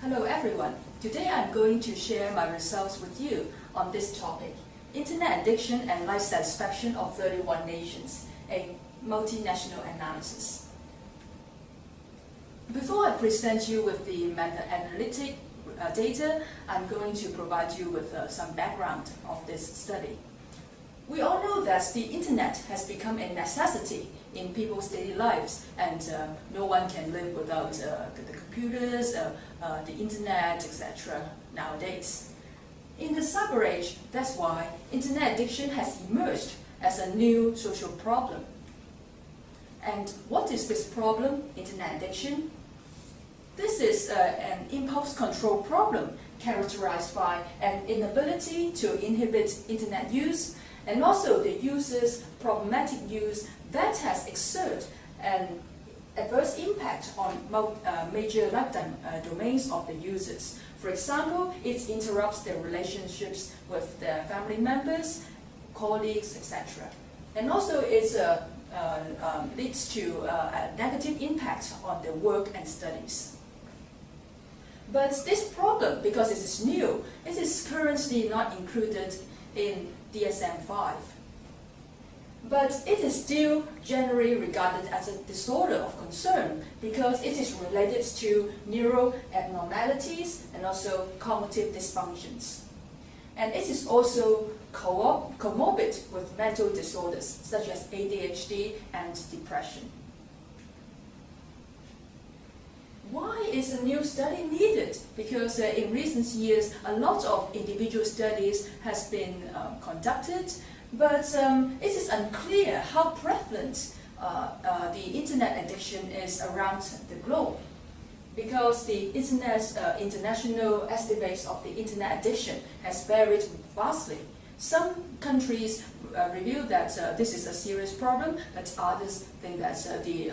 Hello everyone. Today I'm going to share my results with you on this topic, Internet Addiction and Life Satisfaction of 31 Nations, a multinational analysis. Before I present you with the meta-analytic data, I'm going to provide you with some background of this study. We all know that the Internet has become a necessity in people's daily lives, and no one can live without the computers, the Internet, etc. nowadays. In the cyber age, that's why Internet addiction has emerged as a new social problem. And what is this problem, Internet addiction? This is an impulse control problem characterized by an inability to inhibit Internet use, and also the user's problematic use that has exerted an adverse impact on major life domains of the users. For example, it interrupts their relationships with their family members, colleagues, etc. And also it leads to a negative impact on their work and studies. But this problem, because it is new, it is currently not included in DSM-5. But it is still generally regarded as a disorder of concern because it is related to neural abnormalities and also cognitive dysfunctions. And it is also comorbid with mental disorders such as ADHD and depression. Why is a new study needed? Because in recent years, a lot of individual studies has been conducted, but it is unclear how prevalent the Internet addiction is around the globe. Because the international estimates of the Internet addiction has varied vastly. Some countries reveal that this is a serious problem, but others think that the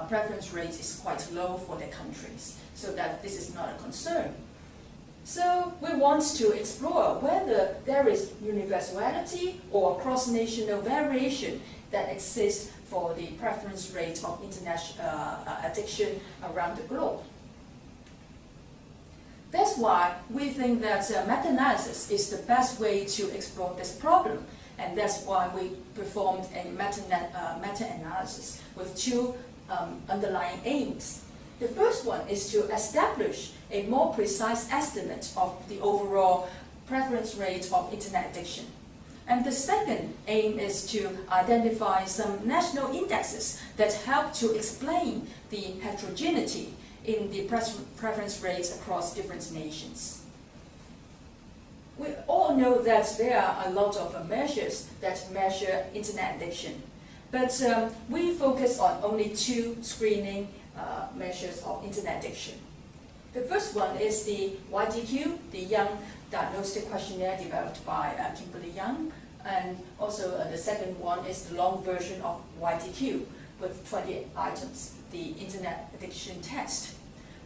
prevalence rate is quite low for their countries, so that this is not a concern. So we want to explore whether there is universality or cross-national variation that exists for the prevalence rate of Internet addiction around the globe. That's why we think that meta-analysis is the best way to explore this problem, and that's why we performed a meta-analysis with two underlying aims. The first one is to establish a more precise estimate of the overall prevalence rate of Internet addiction. And the second aim is to identify some national indexes that help to explain the heterogeneity in the prevalence rates across different nations. We all know that there are a lot of measures that measure Internet addiction, but we focus on only two screening measures of Internet addiction. The first one is the YDQ, the Young Diagnostic Questionnaire developed by Young, and also the second one is the long version of YDQ with 20 items, the Internet addiction test.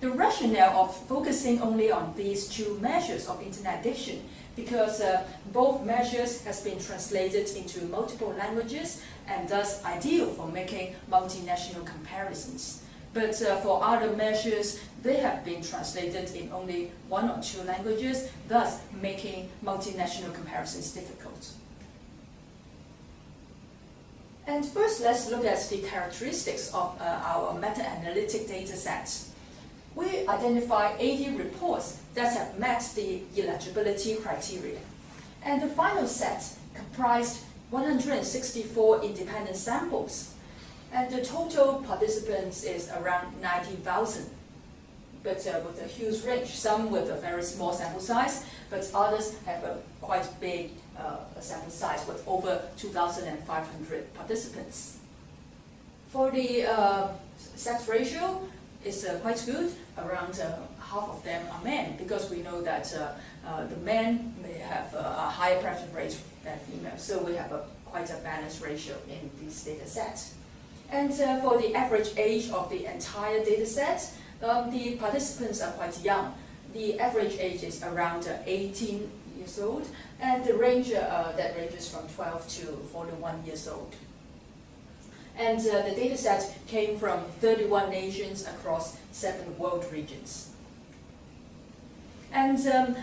The rationale of focusing only on these two measures of Internet addiction because both measures has been translated into multiple languages and thus ideal for making multinational comparisons. But for other measures, they have been translated in only one or two languages, thus making multinational comparisons difficult. And first, let's look at the characteristics of our meta-analytic data sets. We identify 80 reports that have met the eligibility criteria. And the final set comprised 164 independent samples. And the total participants is around 90,000, but with a huge range, some with a very small sample size, but others have a quite big sample size with over 2,500 participants. For the sex ratio, is quite good. Around half of them are men, because we know that the men may have a higher prevalence rate than females. So we have quite a balanced ratio in this data set. And for the average age of the entire data set, the participants are quite young. The average age is around 18 years old, and the range that ranges from 12 to 41 years old. And the data set came from 31 nations across 7 world regions. And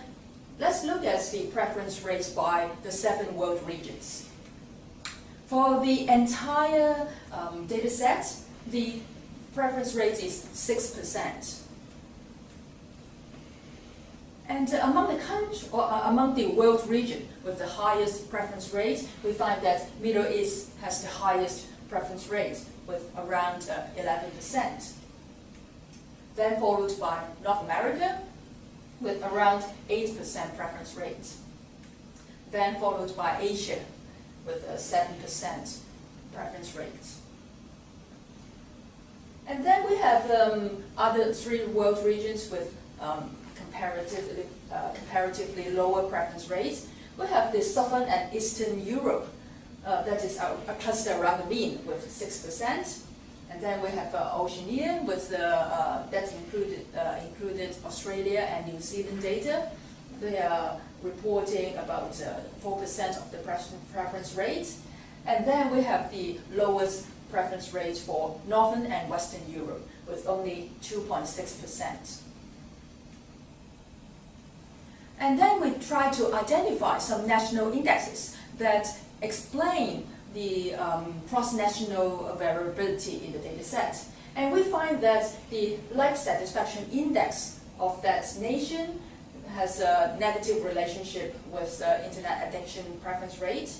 let's look at the preference rates by the 7 world regions. For the entire data set, the preference rate is 6%. And among the world region with the highest preference rate, we find that Middle East has the highest preference rate with around 11%. Then followed by North America with around 8% preference rate. Then followed by Asia with a 7% preference rate. And then we have other 3 world regions with comparatively lower preference rates. We have the Southern and Eastern Europe, that is a cluster around the mean with 6%. And then we have Oceania with that included Australia and New Zealand data. They are reporting about 4% of the preference rate. And then we have the lowest preference rate for Northern and Western Europe with only 2.6%. And then we try to identify some national indexes that explain the cross-national variability in the data set. And we find that the life satisfaction index of that nation has a negative relationship with internet addiction preference rate.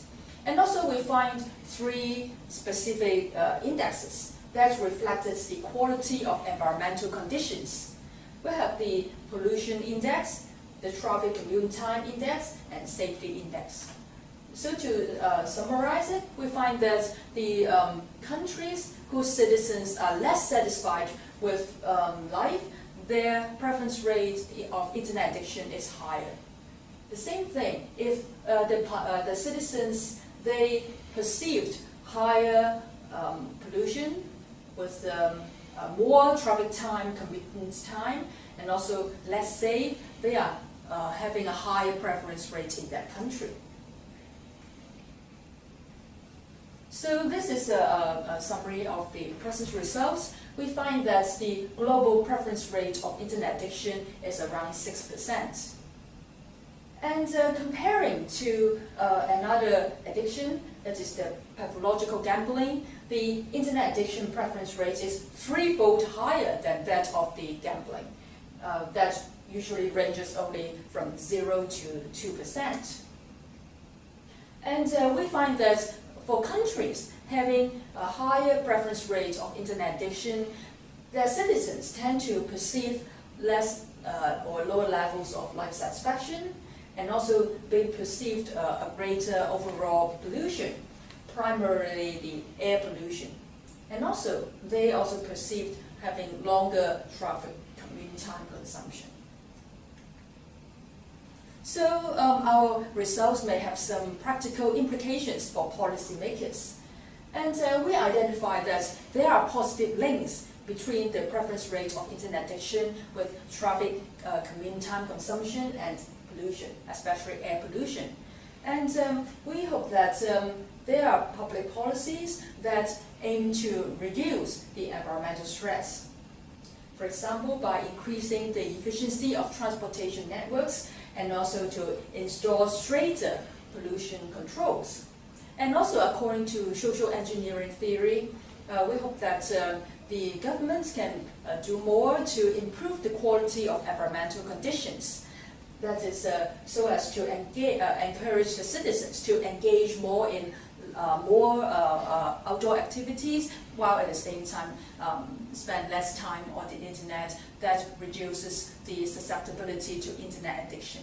And also we find 3 specific indexes that reflected the quality of environmental conditions. We have the pollution index, the traffic commute time index, and safety index. So to summarize it, we find that the countries whose citizens are less satisfied with life, their preference rate of internet addiction is higher. The same thing, if the citizens, they perceived higher pollution with more traffic time, commitment time, and also less safe, they are having a higher preference rate in that country. So this is a summary of the present results. We find that the global preference rate of internet addiction is around 6%. And comparing to another addiction, that is the pathological gambling, the internet addiction preference rate is 3-fold higher than that of the gambling. That usually ranges only from 0 to 2%. And we find that for countries having a higher preference rate of internet addiction, their citizens tend to perceive less or lower levels of life satisfaction, and also they perceived a greater overall pollution, primarily the air pollution. And also, they also perceived having longer traffic commute time consumption. So our results may have some practical implications for policymakers. And we identified that there are positive links between the preference rate of internet addiction with traffic commute time consumption and pollution, especially air pollution. And we hope that there are public policies that aim to reduce the environmental stress. For example, by increasing the efficiency of transportation networks and also to install straighter pollution controls. And also, according to social engineering theory, we hope that the government can do more to improve the quality of environmental conditions. That is so as to encourage the citizens to engage more in more outdoor activities, while at the same time spend less time on the internet. That reduces the susceptibility to internet addiction.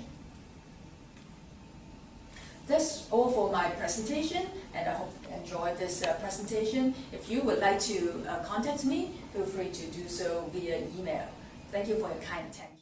That's all for my presentation, and I hope you enjoyed this presentation. If you would like to contact me, feel free to do so via email. Thank you for your kind attention.